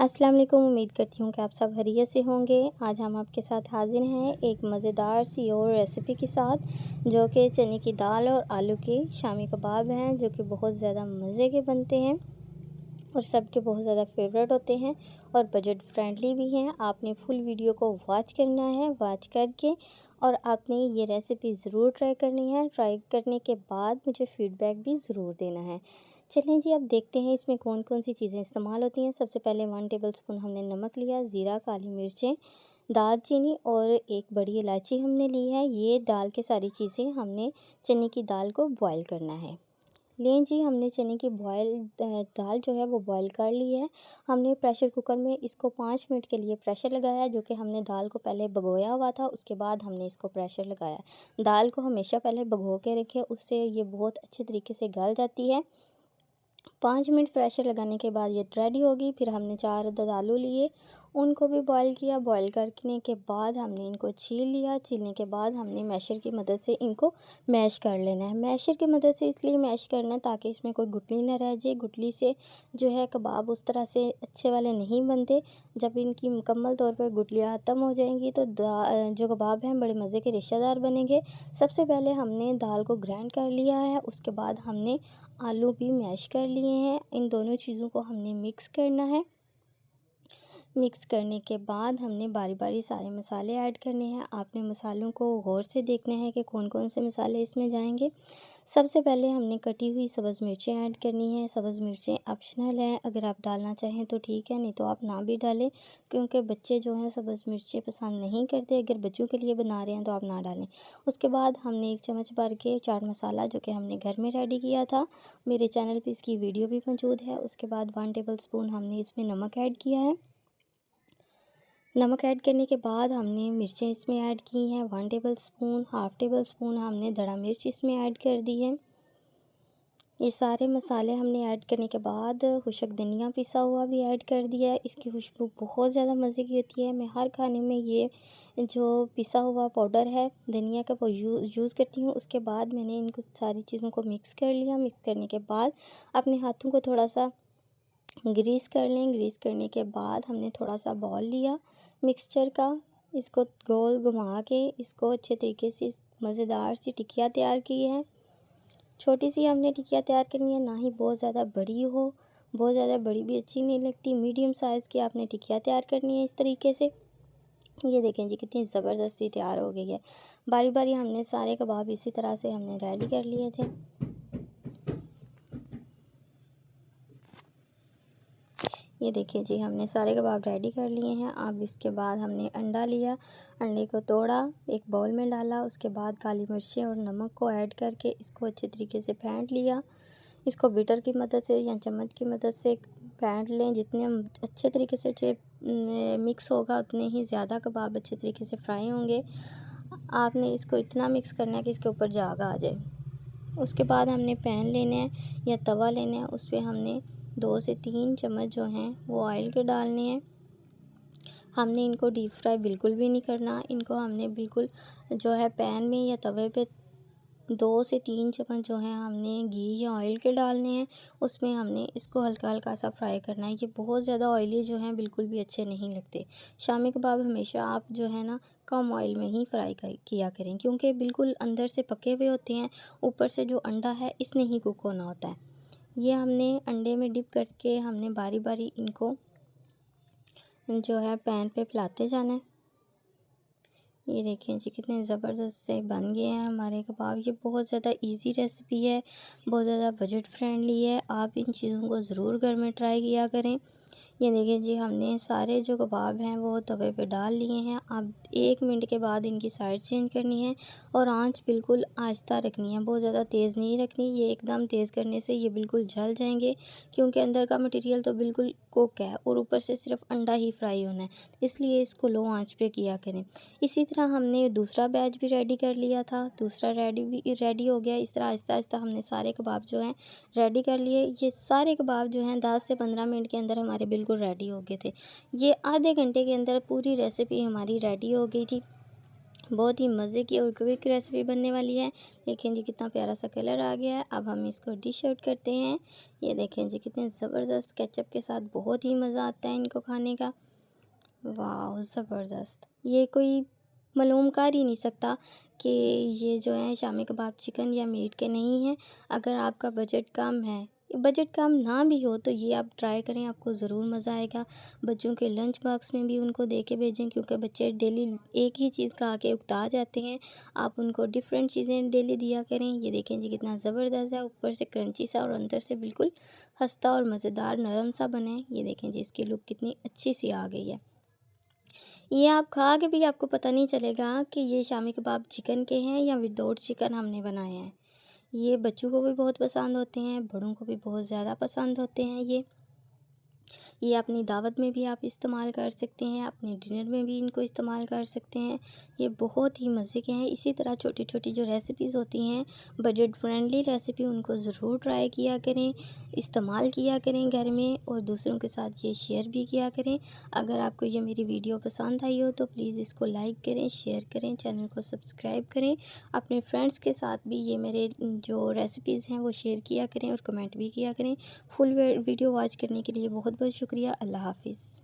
अस्सलाम वालेकुम। उम्मीद करती हूँ कि आप सब खैरियत से होंगे। आज हम आपके साथ हाज़िर हैं एक मज़ेदार सी और रेसिपी के साथ, जो कि चने की दाल और आलू के शामी कबाब हैं, जो कि बहुत ज़्यादा मज़े के बनते हैं और सबके बहुत ज़्यादा फेवरेट होते हैं और बजट फ्रेंडली भी हैं। आपने फुल वीडियो को वॉच करना है, वॉच करके और आपने ये रेसिपी ज़रूर ट्राई करनी है। ट्राई करने के बाद मुझे फ़ीडबैक भी ज़रूर देना है। चलें जी, अब देखते हैं इसमें कौन कौन सी चीज़ें इस्तेमाल होती हैं। सबसे पहले 1 टेबलस्पून हमने नमक लिया, ज़ीरा, काली मिर्चें, दालचीनी और एक बड़ी इलायची हमने ली है। ये डाल के सारी चीज़ें हमने चने की दाल को बॉयल करना है। लें जी, हमने चने की दाल जो है वो बॉयल कर ली है। हमने प्रेशर कुकर में इसको 5 मिनट के लिए प्रेशर लगाया, जो कि हमने दाल को पहले भिगोया हुआ था, उसके बाद हमने इसको प्रेशर लगाया। दाल को हमेशा पहले भिगो के रखें, उससे ये बहुत अच्छे तरीके से गल जाती है। 5 मिनट प्रेशर लगाने के बाद ये रेडी होगी। फिर हमने 4 अदद आलू लिए, उनको भी बॉयल किया। बॉयल करने के बाद हमने इनको छील लिया। छीलने के बाद हमने मैशर की मदद से इनको मैश कर लेना है। मैशर की मदद से इसलिए मैश करना है ताकि इसमें कोई गुठली ना रह जाए। गुठली से जो है कबाब उस तरह से अच्छे वाले नहीं बनते। जब इनकी मुकम्मल तौर पर गुठलियाँ ख़त्म हो जाएंगी तो जो कबाब हैं बड़े मज़े के रेशेदार बनेंगे। सबसे पहले हमने दाल को ग्राइंड कर लिया है, उसके बाद हमने आलू भी मैश कर लिए हैं। इन दोनों चीज़ों को हमने मिक्स करना है। मिक्स करने के बाद हमने बारी बारी सारे मसाले ऐड करने हैं। आपने मसालों को गौर से देखना है कि कौन कौन से मसाले इसमें जाएंगे। सबसे पहले हमने कटी हुई सब्ज़ मिर्चें ऐड करनी है। सब्ज़ मिर्चें ऑप्शनल हैं, अगर आप डालना चाहें तो ठीक है, नहीं तो आप ना भी डालें, क्योंकि बच्चे जो हैं सब्ज़ मिर्चें पसंद नहीं करते। अगर बच्चों के लिए बना रहे हैं तो आप ना डालें। उसके बाद हमने 1 चम्मच भर के चाट मसाला, जो कि हमने घर में रेडी किया था, मेरे चैनल पर इसकी वीडियो भी मौजूद है। उसके बाद 1 टेबलस्पून हमने इसमें नमक ऐड किया है। नमक ऐड करने के बाद हमने मिर्चें इसमें ऐड की हैं 1 टेबलस्पून। हाफ़ टेबल स्पून हमने धड़ा मिर्च इसमें ऐड कर दी है। ये सारे मसाले हमने ऐड करने के बाद खुशक धनिया पिसा हुआ भी ऐड कर दिया है। इसकी खुशबू बहुत ज़्यादा मज़े की होती है। मैं हर खाने में ये जो पिसा हुआ पाउडर है धनिया का वो यूज़ करती हूँ। उसके बाद मैंने इनको सारी चीज़ों को मिक्स कर लिया। मिक्स करने के बाद अपने हाथों को थोड़ा सा ग्रीस कर लें। ग्रीस करने के बाद हमने थोड़ा सा बॉल लिया मिक्सचर का, इसको गोल घुमा के इसको अच्छे तरीके से मज़ेदार सी टिकिया तैयार की है। छोटी सी हमने टिकिया तैयार करनी है, ना ही बहुत ज़्यादा बड़ी हो, बहुत ज़्यादा बड़ी भी अच्छी नहीं लगती। मीडियम साइज़ की आपने टिकिया तैयार करनी है इस तरीके से। ये देखें जी कितनी ज़बरदस्ती तैयार हो गई है। बारी बारी हमने सारे कबाब इसी तरह से हमने रेडी कर लिए थे। ये देखिए जी, हमने सारे कबाब रेडी कर लिए हैं। अब इसके बाद हमने अंडा लिया, अंडे को तोड़ा, एक बाउल में डाला, उसके बाद काली मिर्चें और नमक को ऐड करके इसको अच्छे तरीके से फेंट लिया। इसको बीटर की मदद से या चम्मच की मदद से फेंट लें। जितने अच्छे तरीके से मिक्स होगा उतने ही ज़्यादा कबाब अच्छे तरीके से फ्राई होंगे। आपने इसको इतना मिक्स करना है कि इसके ऊपर जाग आ जाए। उसके बाद हमने पैन लेना है या तवा लेना है, उस पर हमने 2 से 3 चम्मच जो हैं वो ऑयल के डालने हैं। हमने इनको डीप फ्राई बिल्कुल भी नहीं करना। इनको हमने बिल्कुल जो है पैन में या तवे पे 2 से 3 चम्मच जो है हमने घी या ऑयल के डालने हैं। उसमें हमने इसको हल्का हल्का सा फ्राई करना है। ये बहुत ज़्यादा ऑयली जो हैं बिल्कुल भी अच्छे नहीं लगते। शामी कबाब हमेशा आप जो है ना कम ऑयल में ही फ्राई किया करें, क्योंकि बिल्कुल अंदर से पके हुए होते हैं, ऊपर से जो अंडा है इसने ही कुक होना होता है। ये हमने अंडे में डिप करके हमने बारी बारी इनको जो है पैन पे फैलाते जाना है। ये देखिए जी कितने ज़बरदस्त से बन गए हैं हमारे कबाब। ये बहुत ज़्यादा इजी रेसिपी है, बहुत ज़्यादा बजट फ्रेंडली है। आप इन चीज़ों को ज़रूर घर में ट्राई किया करें। ये देखिए जी, हमने सारे जो कबाब हैं वो तवे पे डाल लिए हैं। अब 1 मिनट के बाद इनकी साइड चेंज करनी है और आंच बिल्कुल आहिस्ता रखनी है, बहुत ज़्यादा तेज़ नहीं रखनी। ये एकदम तेज़ करने से ये बिल्कुल जल जाएंगे, क्योंकि अंदर का मटेरियल तो बिल्कुल कुक है और ऊपर से सिर्फ अंडा ही फ्राई होना है, इसलिए इसको लो आंच पे किया करें। इसी तरह हमने दूसरा बैच भी रेडी कर लिया था, दूसरा रेडी हो गया। इस तरह आहिस्ता आहिस्ता हमने सारे कबाब जो हैं रेडी कर लिए। ये सारे कबाब जो हैं 10 से 15 मिनट के अंदर हमारे बिल्कुल रेडी हो गए थे। ये आधे घंटे के अंदर पूरी रेसिपी हमारी रेडी हो गई थी। बहुत ही मज़े की और क्विक रेसिपी बनने वाली है। देखें जी कितना प्यारा सा कलर आ गया है। अब हम इसको डिश आउट करते हैं। ये देखें जी कितने ज़बरदस्त केचप के साथ बहुत ही मज़ा आता है इनको खाने का। वाह ज़बरदस्त! ये कोई मालूम कर ही नहीं सकता कि ये जो है शामी कबाब चिकन या मीट के नहीं हैं। अगर आपका बजट कम है, बजट कम ना भी हो तो ये आप ट्राई करें, आपको ज़रूर मज़ा आएगा। बच्चों के लंच बॉक्स में भी उनको दे के भेजें, क्योंकि बच्चे डेली एक ही चीज़ खा के उकता जाते हैं। आप उनको डिफरेंट चीज़ें डेली दिया करें। ये देखें जी कितना ज़बरदस्त है, ऊपर से क्रंची सा और अंदर से बिल्कुल खस्ता और मज़ेदार नरम सा बना है। ये देखें जी इसकी लुक कितनी अच्छी सी आ गई है। ये आप खा के भी आपको पता नहीं चलेगा कि ये शामी कबाब चिकन के हैं या विदाउट चिकन हमने बनाए हैं। ये बच्चों को भी बहुत पसंद होते हैं, बड़ों को भी बहुत ज़्यादा पसंद होते हैं ये अपनी दावत में भी आप इस्तेमाल कर सकते हैं, अपने डिनर में भी इनको इस्तेमाल कर सकते हैं। ये बहुत ही मज़े के हैं। इसी तरह छोटी-छोटी जो रेसिपीज़ होती हैं, बजट फ्रेंडली रेसिपी, उनको ज़रूर ट्राई किया करें, इस्तेमाल किया करें घर में और दूसरों के साथ ये शेयर भी किया करें। अगर आपको ये मेरी वीडियो पसंद आई हो तो प्लीज़ इसको लाइक करें, शेयर करें, चैनल को सब्सक्राइब करें। अपने फ्रेंड्स के साथ भी ये मेरे जो रेसिपीज़ हैं वो शेयर किया करें और कमेंट भी किया करें। फुल वीडियो वॉच करने के लिए बहुत बहुत शुक्रिया। अल्लाह हाफ़िज़।